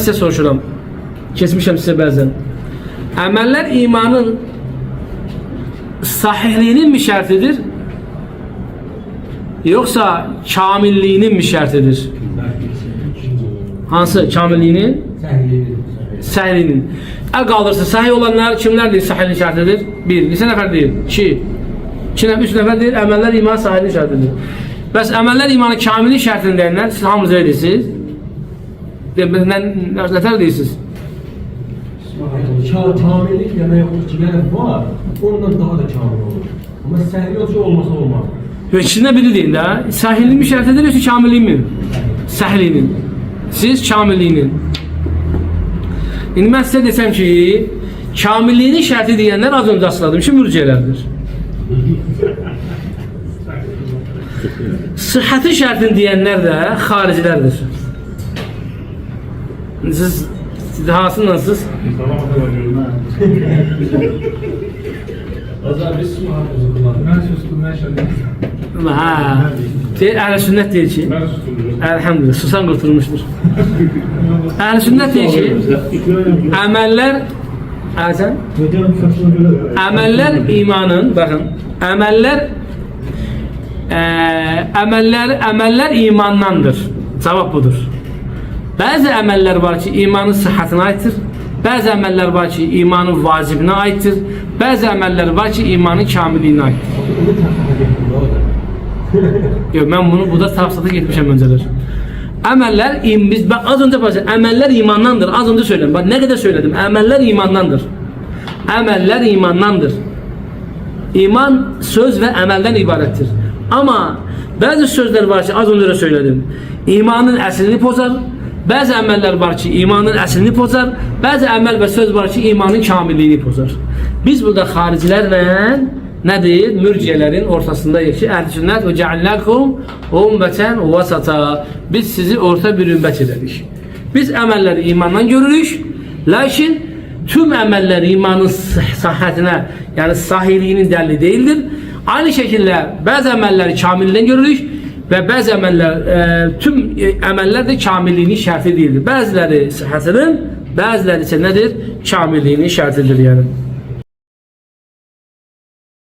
sizə soruşuram. Keçmişəm sizə bəzən. Əməllər imanın sahihliyinin mi şərtidir? Yoxsa kamilliyinin mi şərtidir? Hansı? Kamilliyinin? Səhliyinin. Qalırsa sahih olanlar kimlərdir sahihliyinin şərtidir? 1. Neçə nəfər deyil? 2. 3 nəfər deyil, əməllər imanın sahihliyinin şərtidir. Bəs əməllər imanın kamilin şərtini deyənlər, siz hamınız elə deyirsiniz? Nətər deyirsiniz? Kamillik demək olur ki, yəni var, ondan daha da kamil olur. Amma səhiyyə olmasa olmaz. İkisindən biri deyin də, sahilinin bir şərtidir, yoxsa kamilliyin mi? Səhlinin. Siz kamilliyinin. İndi mən sizə desəm ki, kamilliyinin şərti deyənlər az öncə asıladım ki, mürciyələrdir. Sıhhətin şərtini deyənlər də xaricilərdir. Siz hansındansınız? Azar biz su hakkımızı kullandık. Ben sustum, ben şöyle. Əhl-i sünnət deyir ki, əlhamdülillah, susan qurtulmuşdur. Əhl-i sünnət deyir ki, əməllər imanın, baxın, əməllər imandandır. Cavab budur. Bəzi əməllər var ki, imanın sıhhatına aiddir. Bəzi əməllər var ki, imanın vacibinə aiddir. Bəzi əməllər var ki, imanın kamilliyinə aiddir. Yox, mən bunu burada tafsata getmişəm öncələr. Əməllər, az öncə başlayın, əməllər imandandır. Az öncə söylədim, bak nə qədər söylədim, əməllər imandandır. Əməllər imandandır. İman söz və əməldən ibarətdir. Amma bəzi sözlər var ki, az öncə də söylədim, imanın əslini pozar. Bəzi əməllər var ki, imanın əslini pozar. Bəzi əməl və söz var ki, imanın kamilliyini pozar. Biz burada xaricilərlə nədir? Mürciyələrin ortasındayıq ki, əhl-i sünnət və cəalləkum ümmətən vasata. Biz sizi orta bir ümmət edərik. Biz əməlləri imandan görürük, lakin tüm əməllər imanın sahhətinə, yəni sahihliyinin dəlili deyildir. Aynı şəkildə bəzi əməlləri kamillindən görürük və bəzi əməllər, tüm əməllər də kamilliyinin şərti deyildir. Bəziləri səhhətinin, bəziləri isə nədir? Kamilliyinin şərtidir yəni.